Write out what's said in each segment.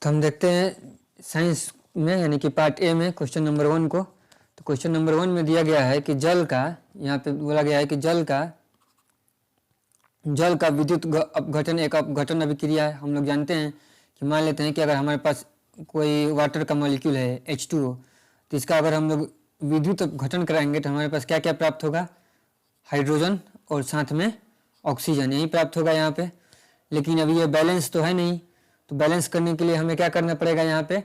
तो हम देखते हैं साइंस में यानी कि पार्ट ए में क्वेश्चन नंबर 1 को। तो क्वेश्चन नंबर 1 में दिया गया है कि जल का, यहाँ पे बोला गया है कि जल का विद्युत अपघटन एक अपघटन अभिक्रिया है। हम लोग जानते हैं कि मान लेते हैं कि अगर हमारे पास कोई वाटर का मॉलिक्यूल है H2O, तो इसका अगर हम लोग विद्युत अपघटन कराएंगे तो हमारे पास क्या क्या प्राप्त होगा, हाइड्रोजन और साथ में ऑक्सीजन, यही प्राप्त होगा यहाँ पे। लेकिन अभी ये बैलेंस तो है नहीं, तो बैलेंस करने के लिए हमें क्या करना पड़ेगा, यहाँ पे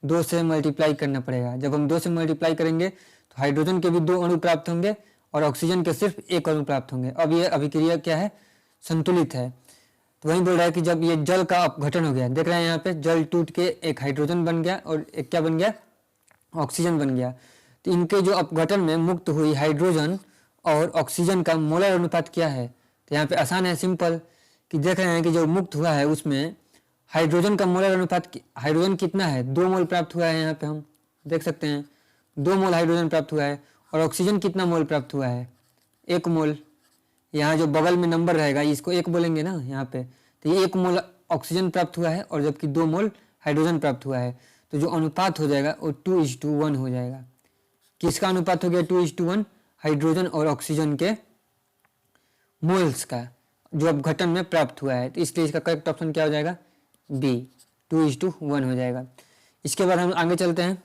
2 से मल्टीप्लाई करना पड़ेगा। जब हम 2 से मल्टीप्लाई करेंगे तो हाइड्रोजन के भी 2 अणु प्राप्त होंगे और ऑक्सीजन के सिर्फ 1 अणु प्राप्त होंगे। अब ये अभिक्रिया क्या है, संतुलित है। तो वही बोल रहा है कि जब ये जल का अपघटन हो गया, देख रहे हैं यहाँ पे जल टूट के एक हाइड्रोजन बन गया और एक क्या बन गया, ऑक्सीजन बन गया। तो इनके जो अपघटन में मुक्त हुई हाइड्रोजन और ऑक्सीजन का मोलर अनुपात क्या है, तो यहाँ पे आसान है, सिंपल, कि देख रहे हैं कि जो मुक्त हुआ है उसमें हाइड्रोजन का मोलर अनुपात, हाइड्रोजन कितना है, 2 मोल प्राप्त हुआ है। यहाँ पे हम देख सकते हैं 2 मोल हाइड्रोजन प्राप्त हुआ है। और ऑक्सीजन कितना मोल प्राप्त हुआ है, 1 मोल। यहाँ जो बगल में नंबर रहेगा इसको 1 बोलेंगे ना यहाँ पे, तो ये 1 मोल ऑक्सीजन प्राप्त हुआ है और जबकि 2 मोल हाइड्रोजन प्राप्त हुआ है। तो जो अनुपात हो जाएगा वो 2:1 हो जाएगा। किसका अनुपात हो गया 2:1, हाइड्रोजन और ऑक्सीजन के मोल्स का जो अपघटन में प्राप्त हुआ है। तो इसलिए इसका करेक्ट ऑप्शन क्या हो जाएगा, बी, 2:1 हो जाएगा। इसके बाद हम आगे चलते हैं।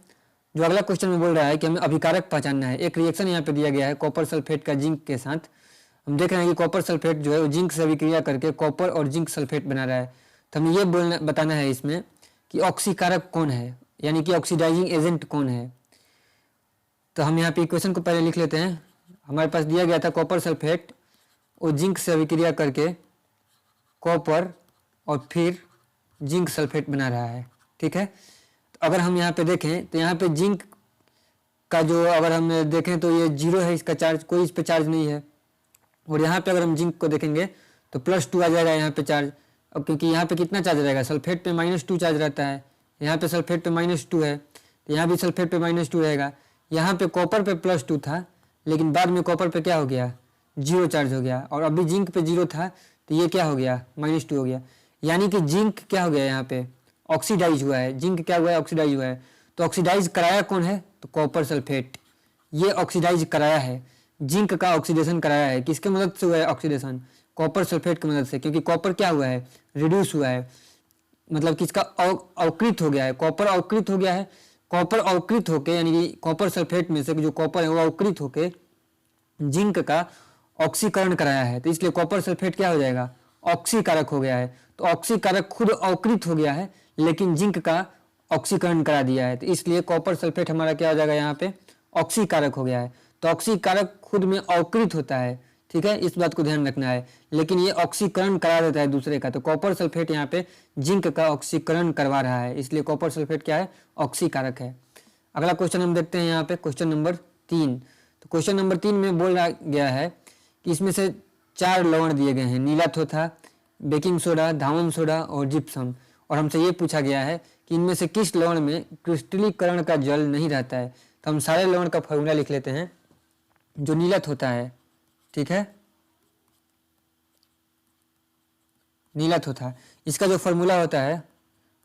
जो अगला क्वेश्चन में बोल रहा है कि हमें अभिकारक पहचानना है। एक रिएक्शन यहाँ पे दिया गया है कॉपर सल्फेट का जिंक के साथ। हम देख रहे हैं कि कॉपर सल्फेट जो है वो जिंक से अभिक्रिया करके कॉपर और जिंक सल्फेट बना रहा है। तो हमें ये बताना है इसमें कि ऑक्सीकारक कौन है, यानी कि ऑक्सीडाइजिंग एजेंट कौन है। तो हम यहाँ पे इक्वेशन को पहले लिख लेते हैं। हमारे पास दिया गया था कॉपर सल्फेट और जिंक से अभिक्रिया करके कॉपर और फिर जिंक सल्फेट बना रहा है, ठीक है। तो अगर हम यहाँ पे देखें तो यहाँ पे जिंक का जो अगर हम देखें तो ये 0 है, इसका चार्ज, कोई इस पे चार्ज नहीं है। और यहाँ पे अगर हम जिंक को देखेंगे तो +2 आ जाएगा यहाँ पे चार्ज। अब क्योंकि यहाँ पे कितना चार्ज रहेगा, सल्फेट पे -2 चार्ज रहता है, यहाँ पे सल्फेट पे -2 है, तो यहाँ भी सल्फेट पे -2 रहेगा। यहाँ पे कॉपर पे +2 था, लेकिन बाद में कॉपर पे क्या हो गया, 0 चार्ज हो गया। और अभी जिंक पे 0 था, तो ये क्या हो गया, -2 हो गया। यानी कि जिंक क्या हो गया, यहाँ पे ऑक्सीडाइज हुआ है। जिंक क्या हुआ है, ऑक्सीडाइज हुआ है। तो ऑक्सीडाइज कराया कौन है, तो कॉपर सल्फेट, ये ऑक्सीडाइज कराया है, जिंक का ऑक्सीडेशन कराया है। किसके मदद से हुआ है ऑक्सीडेशन, कॉपर सल्फेट की मदद से। क्योंकि कॉपर क्या हुआ है, रिड्यूस हुआ है, मतलब किसका अवकृत हो गया है, कॉपर अवकृत हो गया है। कॉपर अवकृत होके यानी कि कॉपर सल्फेट में से जो कॉपर है वो अवकृत होके जिंक का ऑक्सीकरण कराया है। तो इसलिए कॉपर सल्फेट क्या हो जाएगा, ऑक्सीकारक हो गया है। तो ऑक्सीकारक खुद अवकृत हो गया है, लेकिन जिंक का ऑक्सीकरण करा दिया है। तो इसलिए कॉपर सल्फेट हमारा क्या हो जाएगा, यहाँ पे ऑक्सीकारक हो गया है। तो ऑक्सीकारक खुद में अवकृत होता है, ठीक है, इस बात को ध्यान रखना है। लेकिन ये ऑक्सीकरण करा देता है दूसरे का। तो कॉपर सल्फेट यहाँ पे जिंक का ऑक्सीकरण करवा रहा है, इसलिए कॉपर सल्फेट क्या है, ऑक्सीकारक है। अगला क्वेश्चन हम देखते हैं यहाँ पे क्वेश्चन नंबर 3। तो क्वेश्चन नंबर 3 में बोला गया है कि इसमें से 4 लवण दिए गए हैं, नीला थोथा, बेकिंग सोडा, धावन सोडा और जिप्सम। और हमसे ये पूछा गया है कि इनमें से किस लवण में क्रिस्टलीकरण का जल नहीं रहता है। तो हम सारे लवण का फॉर्मूला लिख लेते हैं। जो नीला थोथा है, ठीक है, नीला थोथा, इसका जो फॉर्मूला होता है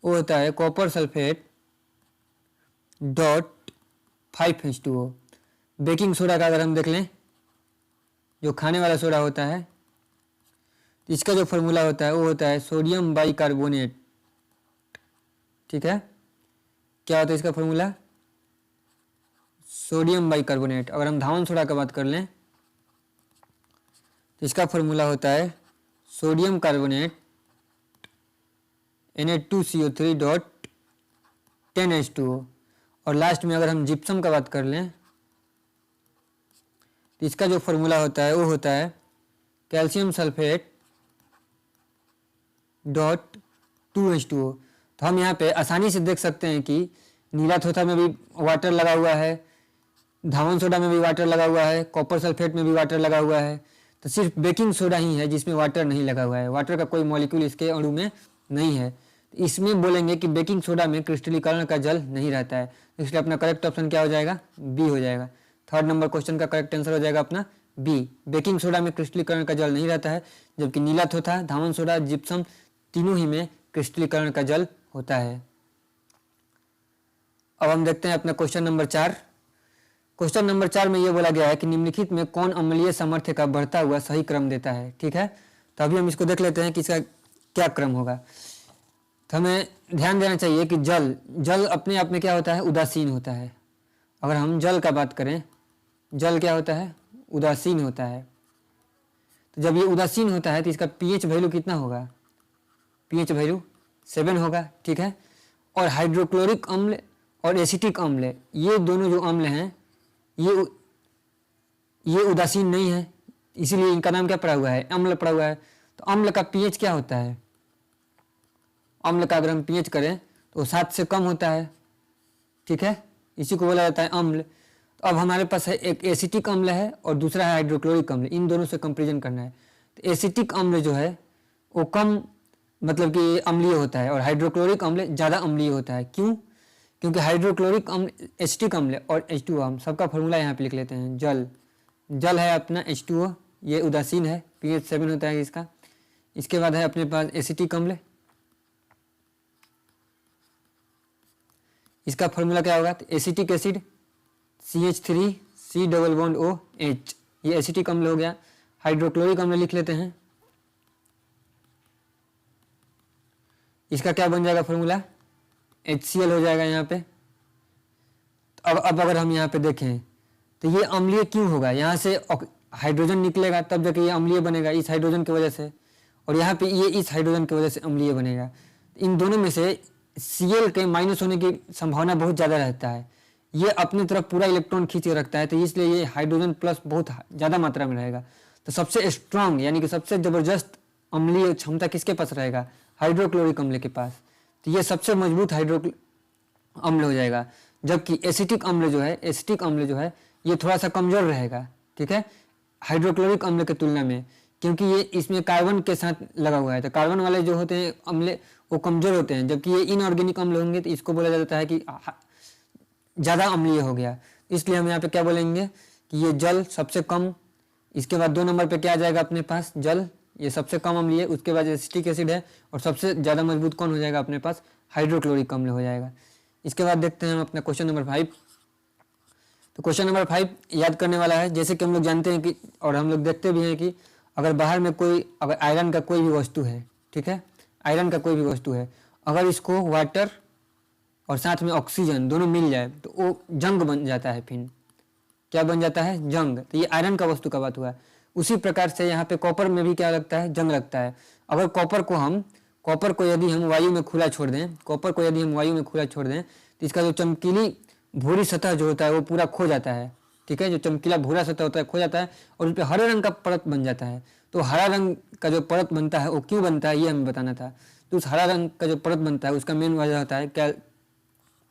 वो होता है copper sulphate .5H2O। Baking soda का अगर हम देख लें, जो खाने वाला सोडा होता है, तो इसका जो फॉर्मूला होता है वो होता है सोडियम बाइकार्बोनेट, ठीक है। क्या होता है इसका फॉर्मूला, सोडियम बाइकार्बोनेट। अगर हम धावन सोडा का बात कर लें तो इसका फॉर्मूला होता है सोडियम कार्बोनेट Na2CO3.10H2O। और लास्ट में अगर हम जिप्सम का बात कर लें तो इसका जो फॉर्मूला होता है वो होता है कैल्शियम सल्फेट .2H2O। तो हम यहाँ पे आसानी से देख सकते हैं कि नीला थोथा में भी वाटर लगा हुआ है, धावन सोडा में भी वाटर लगा हुआ है, कॉपर सल्फेट में भी वाटर लगा हुआ है। तो सिर्फ बेकिंग सोडा ही है जिसमें वाटर नहीं लगा हुआ है, वाटर का कोई मॉलिक्यूल इसके अणु में नहीं है। तो इसमें बोलेंगे कि बेकिंग सोडा में क्रिस्टलीकरण का जल नहीं रहता है, इसलिए अपना करेक्ट ऑप्शन क्या हो जाएगा, बी हो जाएगा। 3rd नंबर क्वेश्चन का करेक्ट आंसर हो जाएगा अपना बी। बेकिंग सोडा में क्रिस्टलीकरण का जल नहीं रहता है, जबकि नीला थोथा, धावन सोडा, जिप्सम तीनों ही में क्रिस्टलीकरण का जल होता है। अब हम देखते हैं अपना क्वेश्चन नंबर 4। क्वेश्चन नंबर 4 में ये बोला गया है कि निम्नलिखित में कौन अम्लीय सामर्थ्य का बढ़ता हुआ सही क्रम देता है। ठीक है, तो अभी हम इसको देख लेते हैं कि इसका क्या क्रम होगा। तो हमें ध्यान देना चाहिए कि जल अपने आप में क्या होता है, उदासीन होता है। अगर हम जल का बात करें, जल क्या होता है, उदासीन होता है। तो जब ये उदासीन होता है तो इसका पीएच वैल्यू कितना होगा, पीएच वैल्यू 7 होगा। ठीक है, और हाइड्रोक्लोरिक अम्ल और एसिटिक अम्ल, ये दोनों जो अम्ल हैं ये उदासीन नहीं है, इसीलिए इनका नाम क्या पड़ा हुआ है, अम्ल पड़ा हुआ है। तो अम्ल का पीएच क्या होता है, अम्ल का अगर हम पीएच करें तो 7 से कम होता है। ठीक है, इसी को बोला जाता है अम्ल। तो अब हमारे पास है एक एसिटिक अम्ल है और दूसरा है हाइड्रोक्लोरिक अम्ल, इन दोनों से कंपेरिजन करना है। तो एसिटिक अम्ल जो है वो कम मतलब कि अम्लीय होता है और हाइड्रोक्लोरिक अम्ल ज़्यादा अम्लीय होता है। क्यों, क्योंकि हाइड्रोक्लोरिक अम्ल, एसिटिक अम्ल और H2O, हम सबका फॉर्मूला यहाँ पे लिख लेते हैं। जल है अपना H2O, ये उदासीन है, pH 7 होता है इसका। इसके बाद है अपने पास एसिटिक अम्ल, इसका फॉर्मूला क्या होगा, तो acetic acid CH3C double bond OH, ये एसिटिक अम्ल हो गया। हाइड्रोक्लोरिक अम्ल लिख लेते हैं, इसका क्या बन जाएगा फॉर्मूला, HCl हो जाएगा यहाँ पे। तो अब अगर हम यहाँ पे देखें तो ये अम्लीय क्यों होगा, यहाँ से हाइड्रोजन निकलेगा तब जाके ये अम्लीय बनेगा इस हाइड्रोजन की वजह से, और यहाँ पे ये इस हाइड्रोजन की वजह से अम्लीय बनेगा। इन दोनों में से Cl के माइनस होने की संभावना बहुत ज़्यादा रहता है, ये अपनी तरफ पूरा इलेक्ट्रॉन खींच के रखता है, तो इसलिए ये हाइड्रोजन प्लस बहुत ज़्यादा मात्रा में रहेगा। तो सबसे स्ट्रांग यानी कि सबसे ज़बरदस्त अम्लीय क्षमता किसके पास रहेगा, हाइड्रोक्लोरिक अम्ल के पास। तो ये सबसे मजबूत अम्ल हो जाएगा। जबकि एसिटिक अम्ल जो है ये थोड़ा सा कमज़ोर रहेगा। ठीक है, हाइड्रोक्लोरिक अम्ल के तुलना में, क्योंकि ये इसमें कार्बन के साथ लगा हुआ है, तो कार्बन वाले जो होते हैं अम्ल वो कमज़ोर होते हैं। जबकि ये इनऑर्गेनिक अम्ल होंगे तो इसको बोला जाता है कि ज़्यादा अम्लीय हो गया। इसलिए हम यहाँ पे क्या बोलेंगे कि ये जल सबसे कम, इसके बाद 2 नंबर पे क्या आ जाएगा अपने पास, जल, ये सबसे कम अम्लीय, उसके बाद एसिटिक एसिड है, और सबसे ज़्यादा मजबूत कौन हो जाएगा अपने पास, हाइड्रोक्लोरिक अम्ल हो जाएगा। इसके बाद देखते हैं हम अपना क्वेश्चन नंबर 5। तो क्वेश्चन नंबर 5 याद करने वाला है। जैसे कि हम लोग जानते हैं कि, और हम लोग देखते भी हैं कि अगर बाहर में अगर आयरन का कोई भी वस्तु है, ठीक है, आयरन का कोई भी वस्तु है, अगर इसको वाटर और साथ में ऑक्सीजन दोनों मिल जाए तो वो जंग बन जाता है। फिर क्या बन जाता है, जंग। तो ये आयरन का वस्तु का बात हुआ। उसी प्रकार से यहाँ पे कॉपर में भी क्या लगता है, जंग लगता है। अगर कॉपर को यदि हम वायु में खुला छोड़ दें, तो इसका जो चमकीली भूरी सतह जो होता है वो पूरा खो जाता है। ठीक है, जो चमकीला भूरा सतह होता है खो जाता है और उस पर हरे रंग का परत बन जाता है। तो हरा रंग का जो परत बनता है वो क्यों बनता है ये हमें बताना था। तो उस हरा रंग का जो परत बनता है उसका मेन वजह होता है क्या,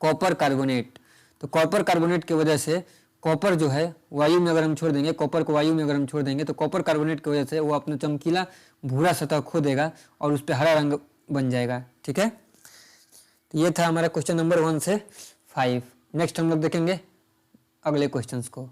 कॉपर कार्बोनेट। तो कॉपर कार्बोनेट की वजह से कॉपर जो है वायु में अगर हम छोड़ देंगे, कॉपर को वायु में अगर हम छोड़ देंगे तो कॉपर कार्बोनेट की वजह से वो अपना चमकीला भूरा सतह खो देगा और उस पर हरा रंग बन जाएगा। ठीक है, तो ये था हमारा क्वेश्चन नंबर 1 से 5। नेक्स्ट हम लोग देखेंगे अगले क्वेश्चंस को।